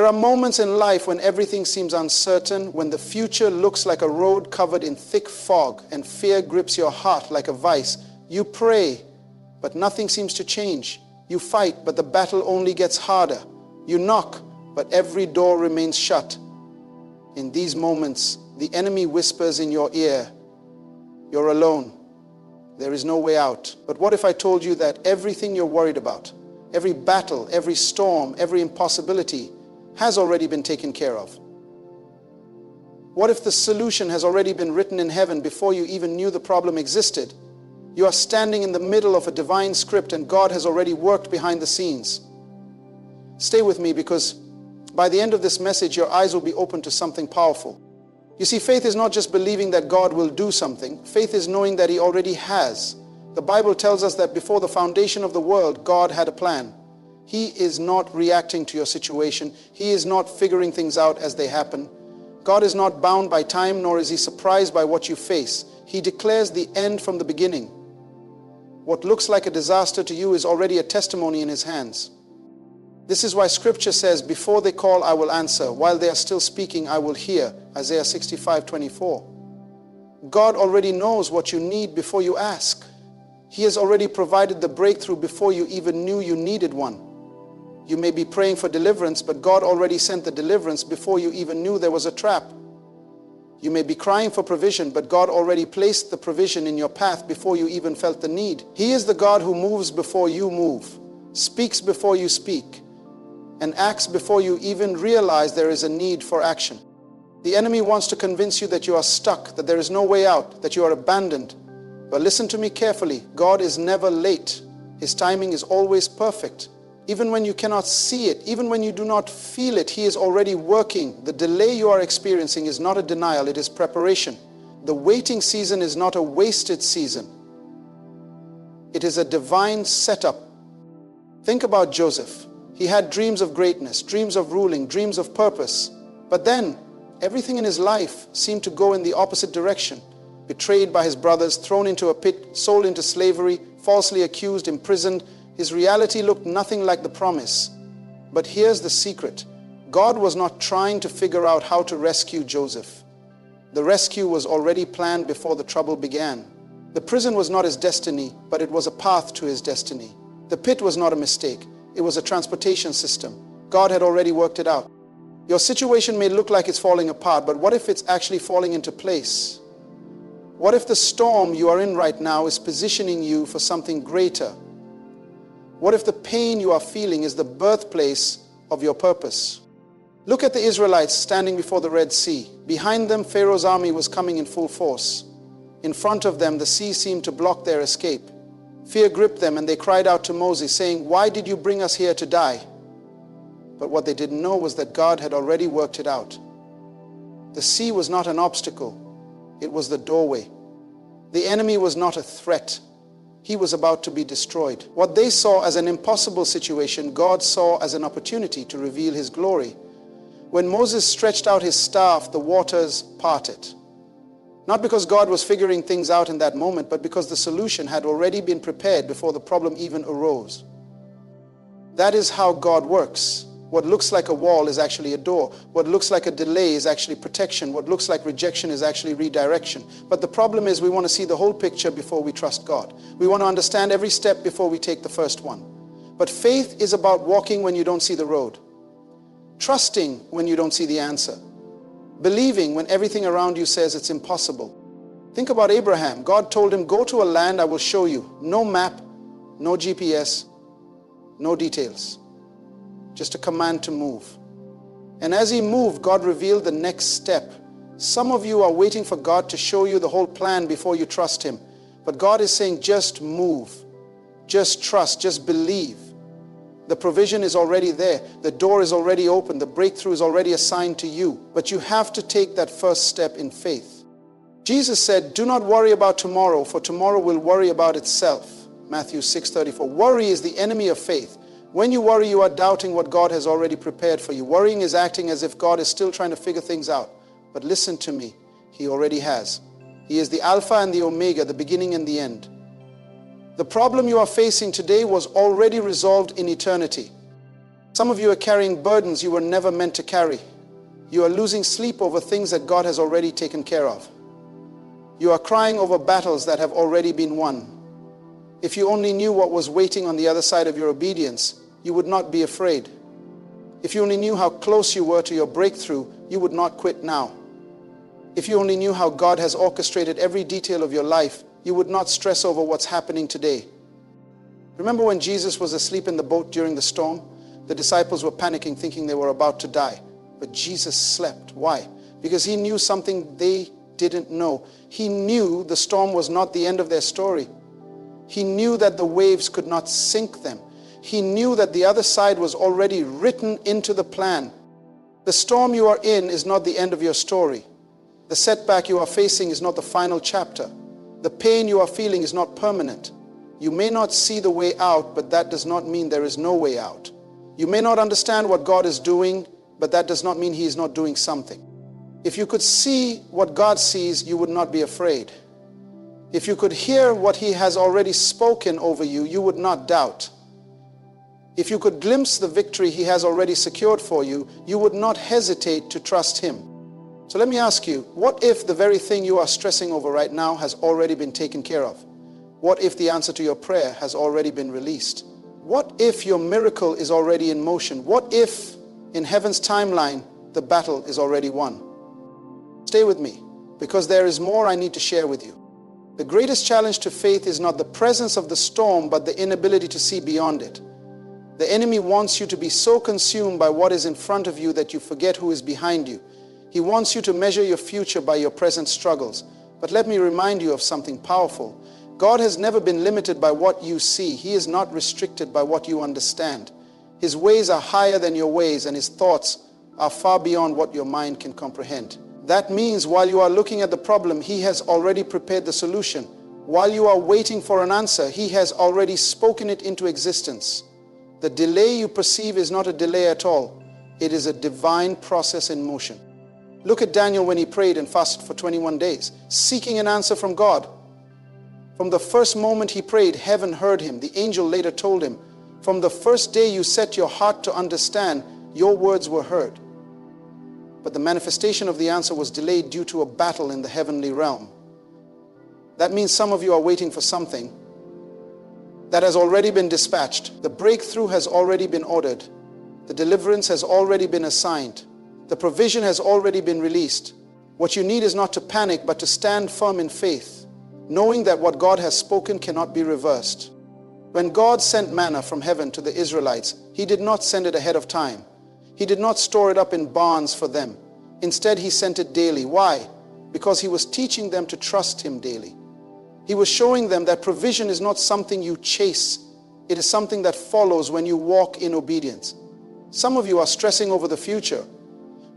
are moments in life when everything seems uncertain, when the future looks like a road covered in thick fog and fear grips your heart like a vice. You pray, but nothing seems to change. You fight, but the battle only gets harder. You knock, but every door remains shut. In these moments, the enemy whispers in your ear, "You're alone. There is no way out." But what if I told you that everything you're worried about, every battle, every storm, every impossibility has already been taken care of? What if the solution has already been written in heaven before you even knew the problem existed? You are standing in the middle of a divine script and God has already worked behind the scenes. Stay with me, because by the end of this message, your eyes will be open to something powerful. You see, faith is not just believing that God will do something. Faith is knowing that He already has. The Bible tells us that before the foundation of the world, God had a plan. He is not reacting to your situation. He is not figuring things out as they happen. God is not bound by time, nor is He surprised by what you face. He declares the end from the beginning. What looks like a disaster to you is already a testimony in His hands. This is why Scripture says, "Before they call, I will answer. While they are still speaking, I will hear." Isaiah 65:24. God already knows what you need before you ask. He has already provided the breakthrough before you even knew you needed one. You may be praying for deliverance, but God already sent the deliverance before you even knew there was a trap. You may be crying for provision, but God already placed the provision in your path before you even felt the need. He is the God who moves before you move, speaks before you speak, and acts before you even realize there is a need for action. The enemy wants to convince you that you are stuck, that there is no way out, that you are abandoned. But listen to me carefully. God is never late. His timing is always perfect. Even when you cannot see it, even when you do not feel it, He is already working. The delay you are experiencing is not a denial, it is preparation. The waiting season is not a wasted season. It is a divine setup. Think about Joseph. He had dreams of greatness, dreams of ruling, dreams of purpose. But then, everything in his life seemed to go in the opposite direction. Betrayed by his brothers, thrown into a pit, sold into slavery, falsely accused, imprisoned. His reality looked nothing like the promise. But here's the secret. God was not trying to figure out how to rescue Joseph. The rescue was already planned before the trouble began. The prison was not his destiny, but it was a path to his destiny. The pit was not a mistake. It was a transportation system. God had already worked it out. Your situation may look like it's falling apart, but what if it's actually falling into place? What if the storm you are in right now is positioning you for something greater? What if the pain you are feeling is the birthplace of your purpose? Look at the Israelites standing before the Red Sea. Behind them, Pharaoh's army was coming in full force. In front of them, the sea seemed to block their escape. Fear gripped them and they cried out to Moses, saying, "Why did you bring us here to die?" But what they didn't know was that God had already worked it out. The sea was not an obstacle. It was the doorway. The enemy was not a threat. He was about to be destroyed. What they saw as an impossible situation, God saw as an opportunity to reveal His glory. When Moses stretched out his staff, the waters parted. Not because God was figuring things out in that moment, but because the solution had already been prepared before the problem even arose. That is how God works. What looks like a wall is actually a door. What looks like a delay is actually protection. What looks like rejection is actually redirection. But the problem is we want to see the whole picture before we trust God. We want to understand every step before we take the first one. But faith is about walking when you don't see the road. Trusting when you don't see the answer. Believing when everything around you says it's impossible. Think about Abraham. God told him, "Go to a land I will show you." No map, no GPS, no details. Just a command to move. And as he moved, God revealed the next step. Some of you are waiting for God to show you the whole plan before you trust Him. But God is saying, just move. Just trust. Just believe. The provision is already there. The door is already open. The breakthrough is already assigned to you. But you have to take that first step in faith. Jesus said, "Do not worry about tomorrow, for tomorrow will worry about itself." Matthew 6:34. Worry is the enemy of faith. When you worry, you are doubting what God has already prepared for you. Worrying is acting as if God is still trying to figure things out. But listen to me. He already has. He is the Alpha and the Omega, the beginning and the end. The problem you are facing today was already resolved in eternity. Some of you are carrying burdens you were never meant to carry. You are losing sleep over things that God has already taken care of. You are crying over battles that have already been won. If you only knew what was waiting on the other side of your obedience, you would not be afraid. If you only knew how close you were to your breakthrough, you would not quit now. If you only knew how God has orchestrated every detail of your life, you would not stress over what's happening today. Remember when Jesus was asleep in the boat during the storm? The disciples were panicking, thinking they were about to die. But Jesus slept. Why? Because he knew something they didn't know. He knew the storm was not the end of their story. He knew that the waves could not sink them. He knew that the other side was already written into the plan. The storm you are in is not the end of your story. The setback you are facing is not the final chapter. The pain you are feeling is not permanent. You may not see the way out, but that does not mean there is no way out. You may not understand what God is doing, but that does not mean he is not doing something. If you could see what God sees, you would not be afraid. If you could hear what he has already spoken over you, you would not doubt. If you could glimpse the victory he has already secured for you, you would not hesitate to trust him. So let me ask you, what if the very thing you are stressing over right now has already been taken care of? What if the answer to your prayer has already been released? What if your miracle is already in motion? What if in heaven's timeline the battle is already won? Stay with me, because there is more I need to share with you. The greatest challenge to faith is not the presence of the storm, but the inability to see beyond it. The enemy wants you to be so consumed by what is in front of you that you forget who is behind you. He wants you to measure your future by your present struggles. But let me remind you of something powerful. God has never been limited by what you see. He is not restricted by what you understand. His ways are higher than your ways, and his thoughts are far beyond what your mind can comprehend. That means while you are looking at the problem, he has already prepared the solution. While you are waiting for an answer, he has already spoken it into existence. The delay you perceive is not a delay at all. It is a divine process in motion. Look at Daniel when he prayed and fasted for 21 days, seeking an answer from God. From the first moment he prayed, heaven heard him. The angel later told him, from the first day you set your heart to understand, your words were heard. But the manifestation of the answer was delayed due to a battle in the heavenly realm. That means some of you are waiting for something that has already been dispatched. The breakthrough has already been ordered. The deliverance has already been assigned. The provision has already been released. What you need is not to panic, but to stand firm in faith, knowing that what God has spoken cannot be reversed. When God sent manna from heaven to the Israelites, he did not send it ahead of time. He did not store it up in barns for them. Instead, he sent it daily. Why? Because he was teaching them to trust him daily. He was showing them that provision is not something you chase. It is something that follows when you walk in obedience. Some of you are stressing over the future,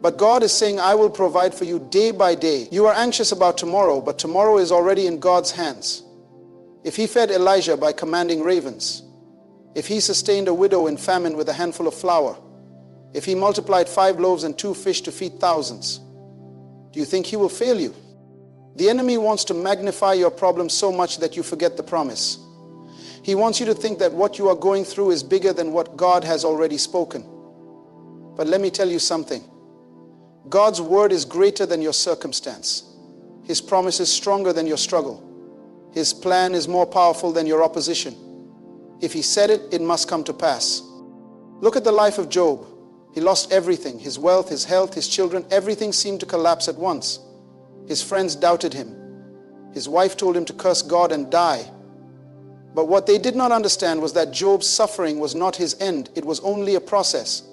but God is saying, I will provide for you day by day. You are anxious about tomorrow, but tomorrow is already in God's hands. If he fed Elijah by commanding ravens, if he sustained a widow in famine with a handful of flour, if he multiplied 5 loaves and 2 fish to feed thousands, do you think he will fail you? The enemy wants to magnify your problem so much that you forget the promise. He wants you to think that what you are going through is bigger than what God has already spoken. But let me tell you something. God's word is greater than your circumstance. His promise is stronger than your struggle. His plan is more powerful than your opposition. If he said it, it must come to pass. Look at the life of Job. He lost everything, his wealth, his health, his children, everything seemed to collapse at once. His friends doubted him. His wife told him to curse God and die. But what they did not understand was that Job's suffering was not his end. It was only a process.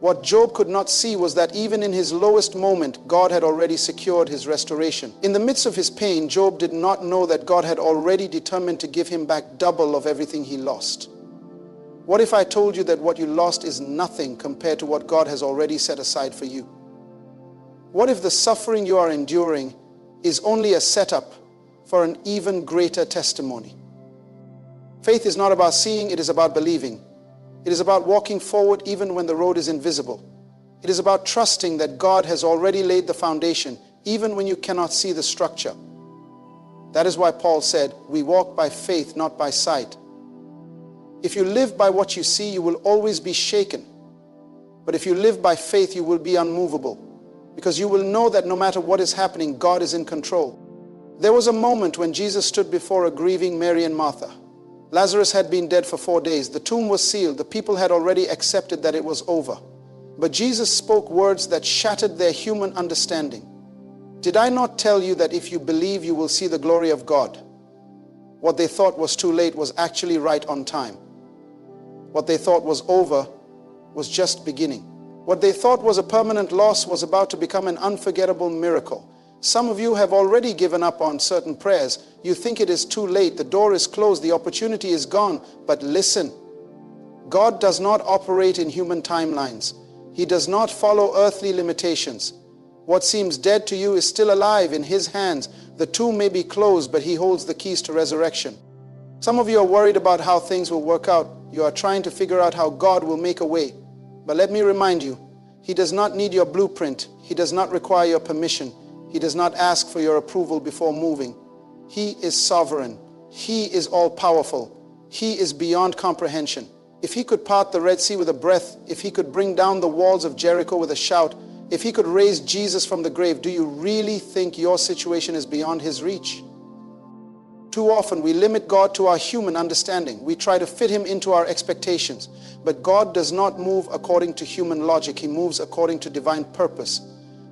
What Job could not see was that even in his lowest moment, God had already secured his restoration. In the midst of his pain, Job did not know that God had already determined to give him back double of everything he lost. What if I told you that what you lost is nothing compared to what God has already set aside for you? What if the suffering you are enduring is only a setup for an even greater testimony? Faith is not about seeing, it is about believing. It is about walking forward even when the road is invisible. It is about trusting that God has already laid the foundation, even when you cannot see the structure. That is why Paul said, we walk by faith, not by sight. If you live by what you see, you will always be shaken. But if you live by faith, you will be unmovable, because you will know that no matter what is happening, God is in control. There was a moment when Jesus stood before a grieving Mary and Martha. Lazarus had been dead for 4 days. The tomb was sealed. The people had already accepted that it was over. But Jesus spoke words that shattered their human understanding. Did I not tell you that if you believe, you will see the glory of God? What they thought was too late was actually right on time. What they thought was over was just beginning. What they thought was a permanent loss was about to become an unforgettable miracle. Some of you have already given up on certain prayers. You think it is too late, the door is closed, the opportunity is gone. But listen, God does not operate in human timelines. He does not follow earthly limitations. What seems dead to you is still alive in His hands. The tomb may be closed, but He holds the keys to resurrection. Some of you are worried about how things will work out. You are trying to figure out how God will make a way. But let me remind you, He does not need your blueprint. He does not require your permission. He does not ask for your approval before moving. He is sovereign. He is all-powerful. He is beyond comprehension. If He could part the Red Sea with a breath, if He could bring down the walls of Jericho with a shout, if He could raise Jesus from the grave, do you really think your situation is beyond His reach? Too often we limit God to our human understanding. We try to fit Him into our expectations. But God does not move according to human logic. He moves according to divine purpose.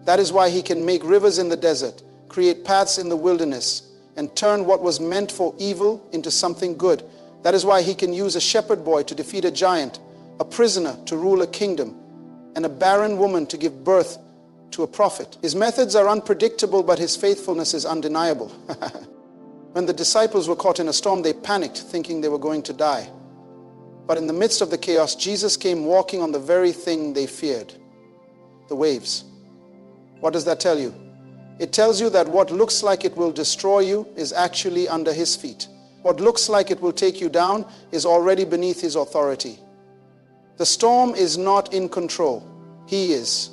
That is why He can make rivers in the desert, create paths in the wilderness, and turn what was meant for evil into something good. That is why He can use a shepherd boy to defeat a giant, a prisoner to rule a kingdom, and a barren woman to give birth to a prophet. His methods are unpredictable, but His faithfulness is undeniable. When the disciples were caught in a storm, they panicked, thinking they were going to die. But in the midst of the chaos, Jesus came walking on the very thing they feared, the waves. What does that tell you? It tells you that what looks like it will destroy you is actually under His feet. What looks like it will take you down is already beneath His authority. The storm is not in control. He is.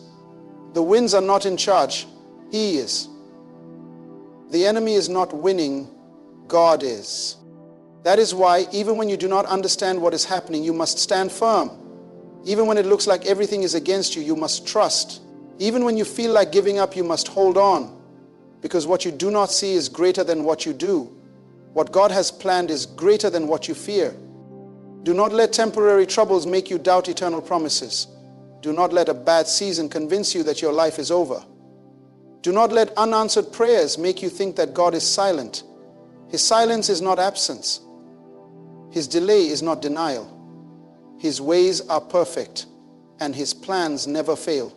The winds are not in charge. He is. The enemy is not winning. God is. That is why, even when you do not understand what is happening, you must stand firm. Even when it looks like everything is against you, you must trust. Even when you feel like giving up, you must hold on. Because what you do not see is greater than what you do. What God has planned is greater than what you fear. Do not let temporary troubles make you doubt eternal promises. Do not let a bad season convince you that your life is over. Do not let unanswered prayers make you think that God is silent. His silence is not absence. His delay is not denial. His ways are perfect, and His plans never fail.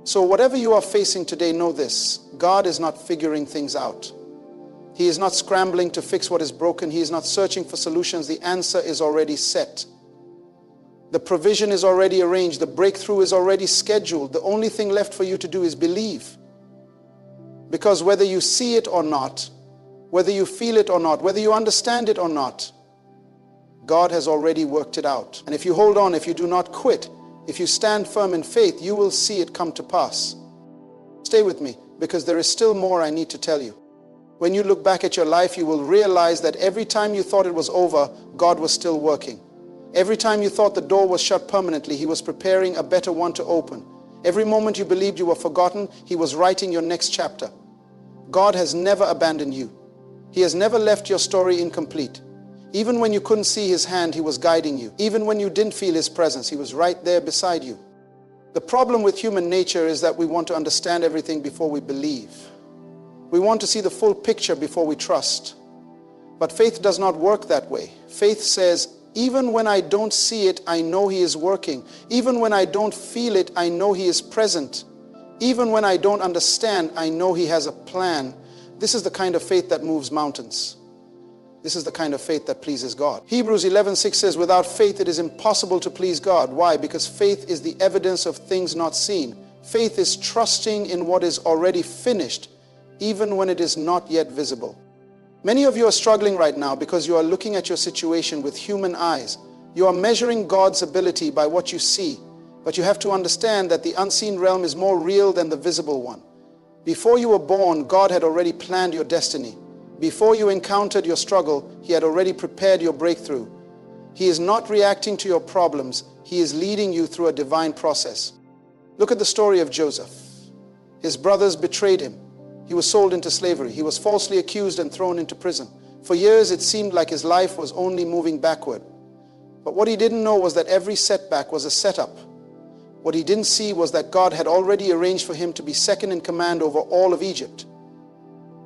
So whatever you are facing today, know this: God is not figuring things out. He is not scrambling to fix what is broken. He is not searching for solutions. The answer is already set. The provision is already arranged. The breakthrough is already scheduled. The only thing left for you to do is believe. Because whether you see it or not, whether you feel it or not, whether you understand it or not, God has already worked it out. And if you hold on, if you do not quit, if you stand firm in faith, you will see it come to pass. Stay with me, because there is still more I need to tell you. When you look back at your life, you will realize that every time you thought it was over, God was still working. Every time you thought the door was shut permanently, He was preparing a better one to open. Every moment you believed you were forgotten, He was writing your next chapter. God has never abandoned you. He has never left your story incomplete. Even when you couldn't see His hand, He was guiding you. Even when you didn't feel His presence, He was right there beside you. The problem with human nature is that we want to understand everything before we believe. We want to see the full picture before we trust. But faith does not work that way. Faith says, even when I don't see it, I know He is working. Even when I don't feel it, I know He is present. Even when I don't understand, I know He has a plan. This is the kind of faith that moves mountains. This is the kind of faith that pleases God. Hebrews 11:6 says, without faith it is impossible to please God. Why? Because faith is the evidence of things not seen. Faith is trusting in what is already finished, even when it is not yet visible. Many of you are struggling right now because you are looking at your situation with human eyes. You are measuring God's ability by what you see. But you have to understand that the unseen realm is more real than the visible one. Before you were born, God had already planned your destiny. Before you encountered your struggle, He had already prepared your breakthrough. He is not reacting to your problems. He is leading you through a divine process. Look at the story of Joseph. His brothers betrayed him. He was sold into slavery. He was falsely accused and thrown into prison. For years, it seemed like his life was only moving backward. But what he didn't know was that every setback was a setup. What he didn't see was that God had already arranged for him to be second in command over all of Egypt.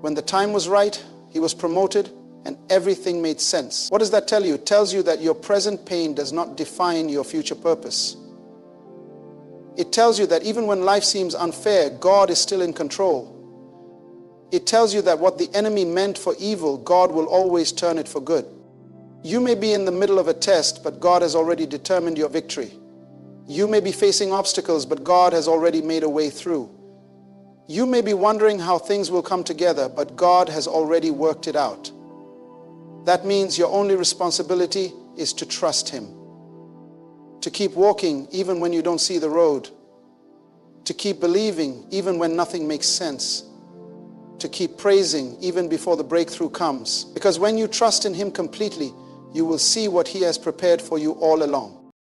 When the time was right, he was promoted, and everything made sense. What does that tell you? It tells you that your present pain does not define your future purpose. It tells you that even when life seems unfair, God is still in control. It tells you that what the enemy meant for evil, God will always turn it for good. You may be in the middle of a test, but God has already determined your victory. You may be facing obstacles, but God has already made a way through. You may be wondering how things will come together, but God has already worked it out. That means your only responsibility is to trust Him, to keep walking even when you don't see the road, to keep believing even when nothing makes sense, to keep praising even before the breakthrough comes. Because when you trust in Him completely, you will see what He has prepared for you all along.